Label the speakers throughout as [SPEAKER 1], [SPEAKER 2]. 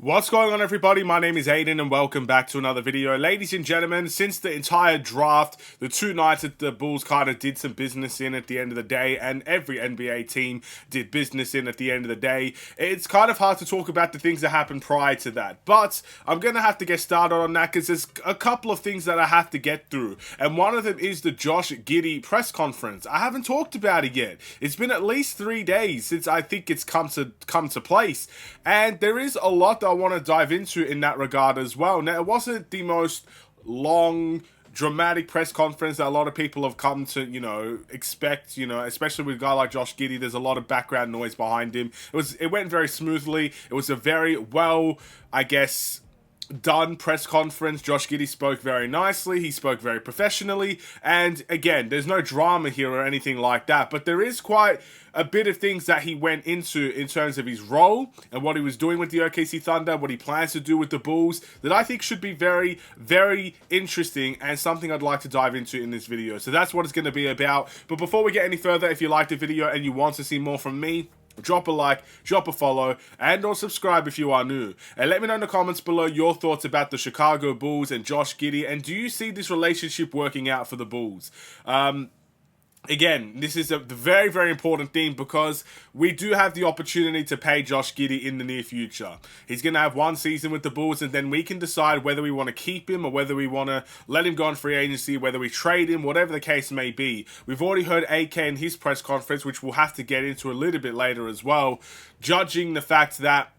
[SPEAKER 1] What's going on, everybody? My name is Aiden and welcome back to another video. Ladies and gentlemen, since the entire draft, the two nights that the Bulls kind of did some business in at the end of the day, and every NBA team did business in at the end of the day, it's kind of hard to talk about the things that happened prior to that. But I'm going to have to get started on that because there's a couple of things that I have to get through. And one of them is the Josh Giddey press conference. I haven't talked about it yet. It's been at least 3 days since I think it's come to place. And there is a lot that I want to dive into in that regard as well. Now, it wasn't the most long, dramatic press conference that a lot of people have come to, expect, especially with a guy like Josh Giddey. There's a lot of background noise behind him. It went very smoothly. It was a very well, done press conference. Josh Giddey spoke very nicely. He spoke very professionally. And again, there's no drama here or anything like that. But there is quite a bit of things that he went into in terms of his role and what he was doing with the OKC Thunder, what he plans to do with the Bulls, that I think should be very, very interesting and something I'd like to dive into in this video. So that's what it's going to be about. But before we get any further, if you liked the video and you want to see more from me, drop a like, drop a follow, and or subscribe if you are new. And let me know in the comments below your thoughts about the Chicago Bulls and Josh Giddey, and do you see this relationship working out for the Bulls? Again, this is a very, very important thing because we do have the opportunity to pay Josh Giddey in the near future. He's going to have one season with the Bulls, and then we can decide whether we want to keep him or whether we want to let him go on free agency, whether we trade him, whatever the case may be. We've already heard AK in his press conference, which we'll have to get into a little bit later as well, judging the fact that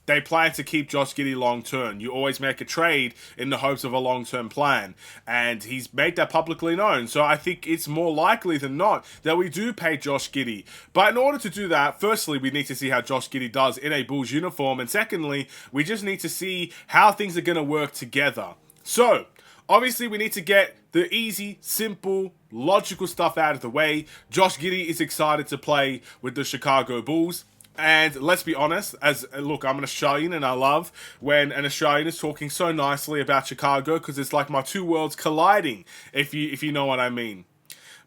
[SPEAKER 1] they plan to keep Josh Giddey long-term. You always make a trade in the hopes of a long-term plan. And he's made that publicly known. So I think it's more likely than not that we do pay Josh Giddey. But in order to do that, firstly, we need to see how Josh Giddey does in a Bulls uniform. And secondly, we just need to see how things are going to work together. So, obviously, we need to get the easy, simple, logical stuff out of the way. Josh Giddey is excited to play with the Chicago Bulls. And let's be honest, look, I'm an Australian and I love when an Australian is talking so nicely about Chicago because it's like my two worlds colliding, if you know what I mean.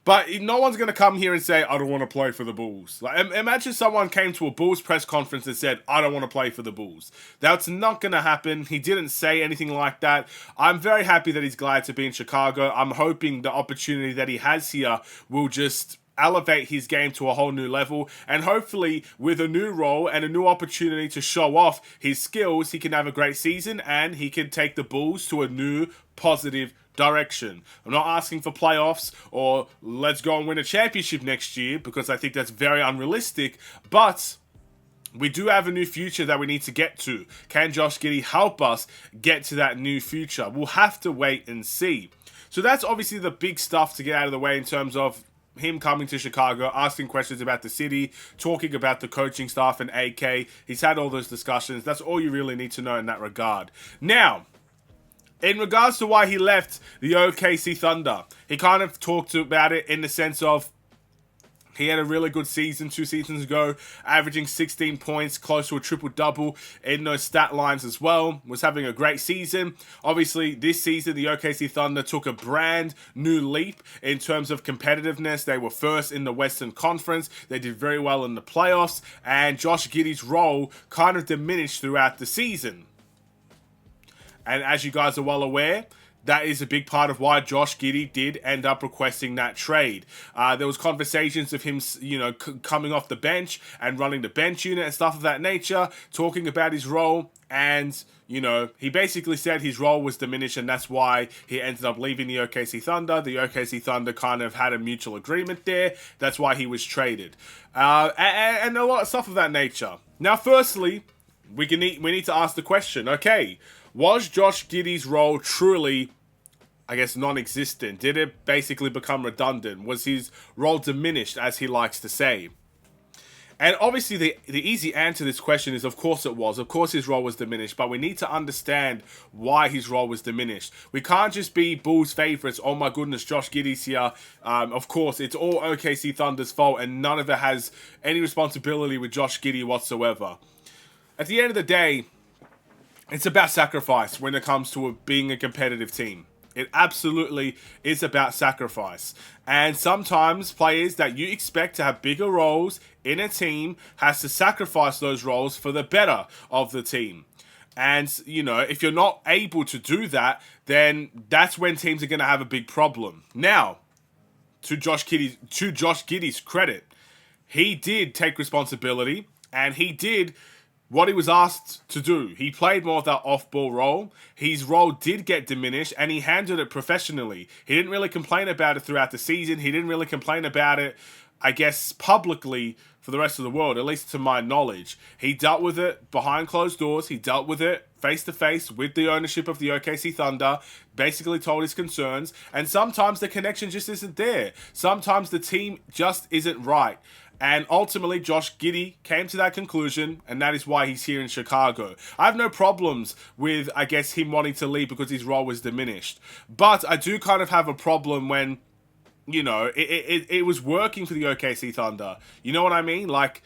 [SPEAKER 1] But no one's going to come here and say, I don't want to play for the Bulls. Like, imagine someone came to a Bulls press conference and said, I don't want to play for the Bulls. That's not going to happen. He didn't say anything like that. I'm very happy that he's glad to be in Chicago. I'm hoping the opportunity that he has here will just elevate his game to a whole new level, and hopefully with a new role and a new opportunity to show off his skills, he can have a great season and he can take the Bulls to a new positive direction. I'm not asking for playoffs or let's go and win a championship next year because I think that's very unrealistic, but we do have a new future that we need to get to. Can Josh Giddey help us get to that new future? We'll have to wait and see. So that's obviously the big stuff to get out of the way in terms of him coming to Chicago, asking questions about the city, talking about the coaching staff and AK. He's had all those discussions. That's all you really need to know in that regard. Now, in regards to why he left the OKC Thunder, he kind of talked about it in the sense of he had a really good season 2 seasons ago, averaging 16 points, close to a triple-double in those stat lines as well. Was having a great season. Obviously, this season, the OKC Thunder took a brand new leap in terms of competitiveness. They were first in the Western Conference. They did very well in the playoffs. And Josh Giddey's role kind of diminished throughout the season. And as you guys are well aware, that is a big part of why Josh Giddey did end up requesting that trade. There was conversations of him, coming off the bench and running the bench unit and stuff of that nature, talking about his role. And, he basically said his role was diminished and that's why he ended up leaving the OKC Thunder. The OKC Thunder kind of had a mutual agreement there. That's why he was traded. And a lot of stuff of that nature. Now, firstly, we need to ask the question, okay, was Josh Giddey's role truly, non-existent? Did it basically become redundant? Was his role diminished, as he likes to say? And obviously the easy answer to this question is, of course it was. Of course his role was diminished, but we need to understand why his role was diminished. We can't just be Bulls favorites. Oh my goodness, Josh Giddey's here. Of course, it's all OKC Thunder's fault, and none of it has any responsibility with Josh Giddey whatsoever. At the end of the day, it's about sacrifice when it comes to being a competitive team. It absolutely is about sacrifice. And sometimes players that you expect to have bigger roles in a team has to sacrifice those roles for the better of the team. And, you know, if you're not able to do that, then that's when teams are going to have a big problem. Now, to Josh Giddey's credit, he did take responsibility and he did what he was asked to do. He played more of that off-ball role. His role did get diminished and he handled it professionally. He didn't really complain about it throughout the season. He didn't really complain about it, I guess, publicly for the rest of the world, at least to my knowledge. He dealt with it behind closed doors. He dealt with it face-to-face with the ownership of the OKC Thunder, basically told his concerns, and sometimes the connection just isn't there. Sometimes the team just isn't right. And ultimately, Josh Giddey came to that conclusion, and that is why he's here in Chicago. I have no problems with, I guess, him wanting to leave because his role was diminished. But I do kind of have a problem when, you know, it was working for the OKC Thunder. You know what I mean? Like,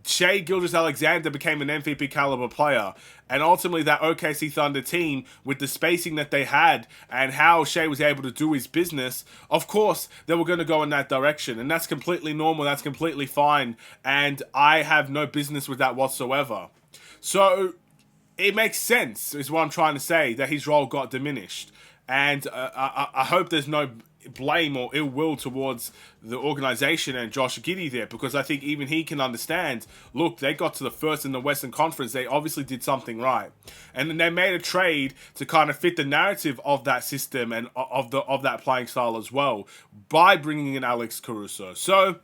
[SPEAKER 1] Shai Gilgeous-Alexander became an MVP caliber player, and ultimately that OKC Thunder team, with the spacing that they had and how Shai was able to do his business, of course they were going to go in that direction, and that's completely normal, that's completely fine, and I have no business with that whatsoever. So it makes sense, is what I'm trying to say, that his role got diminished, and I hope there's no blame or ill will towards the organization and Josh Giddey there, because I think even he can understand, look, they got to the first in the Western Conference, they obviously did something right, and then they made a trade to kind of fit the narrative of that system and of that playing style as well by bringing in Alex Caruso. So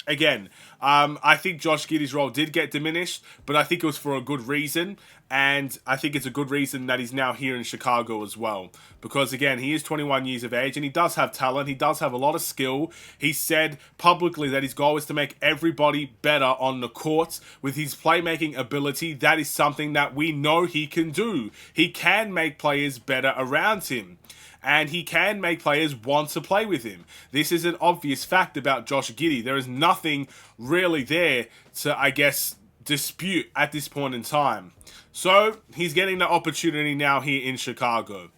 [SPEAKER 1] again, I think Josh Giddey's role did get diminished, but I think it was for a good reason, and I think it's a good reason that he's now here in Chicago as well. Because again, he is 21 years of age, and he does have talent, he does have a lot of skill. He said publicly that his goal is to make everybody better on the court. With his playmaking ability, that is something that we know he can do. He can make players better around him, and he can make players want to play with him. This is an obvious fact about Josh Giddey. There is nothing really there to, I guess, dispute at this point in time. So he's getting the opportunity now here in Chicago.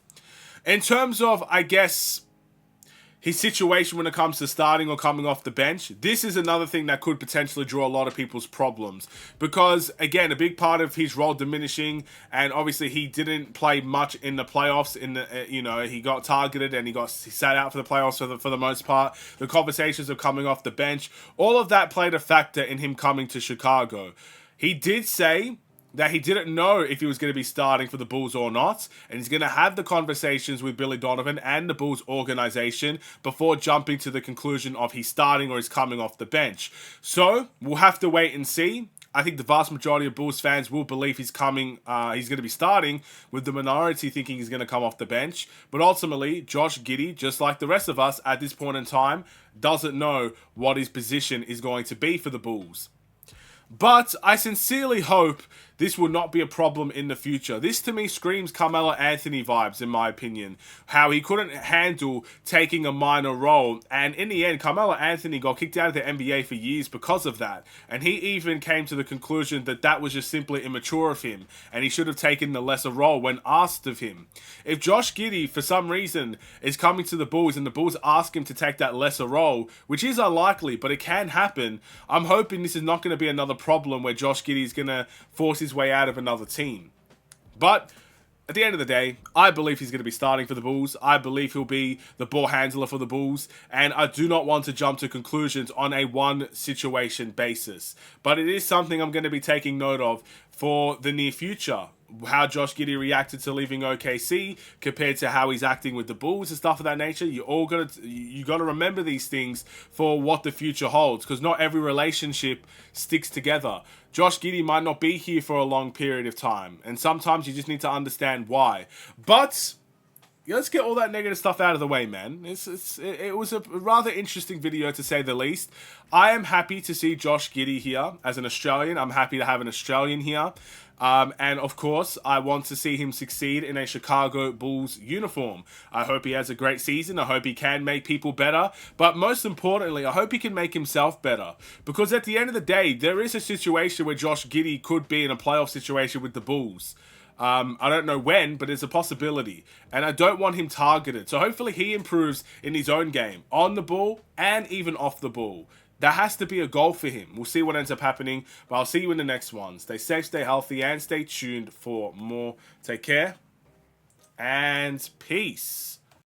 [SPEAKER 1] In terms of, I guess, his situation when it comes to starting or coming off the bench, this is another thing that could potentially draw a lot of people's problems. Because, again, a big part of his role diminishing, and obviously he didn't play much in the playoffs. He got targeted and he sat out for the playoffs for the most part. The conversations of coming off the bench, all of that played a factor in him coming to Chicago. He did say that he didn't know if he was going to be starting for the Bulls or not, and he's going to have the conversations with Billy Donovan and the Bulls organization before jumping to the conclusion of he's starting or he's coming off the bench. So we'll have to wait and see. I think the vast majority of Bulls fans will believe he's going to be starting, with the minority thinking he's going to come off the bench. But ultimately, Josh Giddey, just like the rest of us at this point in time, doesn't know what his position is going to be for the Bulls. But I sincerely hope this will not be a problem in the future. This to me screams Carmelo Anthony vibes, in my opinion. How he couldn't handle taking a minor role, and in the end, Carmelo Anthony got kicked out of the NBA for years because of that. And he even came to the conclusion that that was just simply immature of him, and he should have taken the lesser role when asked of him. If Josh Giddey, for some reason, is coming to the Bulls and the Bulls ask him to take that lesser role, which is unlikely, but it can happen, I'm hoping this is not going to be another problem where Josh Giddey is going to force his way out of another team. But at the end of the day, I believe he's going to be starting for the Bulls. I believe he'll be the ball handler for the Bulls, and I do not want to jump to conclusions on a one situation basis. But it is something I'm going to be taking note of for the near future. How Josh Giddey reacted to leaving OKC compared to how he's acting with the Bulls and stuff of that nature. You got to remember these things for what the future holds, because not every relationship sticks together. Josh Giddey might not be here for a long period of time, and sometimes you just need to understand why. But let's get all that negative stuff out of the way, man. It was a rather interesting video, to say the least. I am happy to see Josh Giddey here as an Australian. I'm happy to have an Australian here. And of course, I want to see him succeed in a Chicago Bulls uniform. I hope he has a great season. I hope he can make people better. But most importantly, I hope he can make himself better. Because at the end of the day, there is a situation where Josh Giddey could be in a playoff situation with the Bulls. I don't know when, but it's a possibility. And I don't want him targeted. So hopefully he improves in his own game, on the ball and even off the ball. That has to be a goal for him. We'll see what ends up happening, but I'll see you in the next one. Stay safe, stay healthy, and stay tuned for more. Take care, and peace.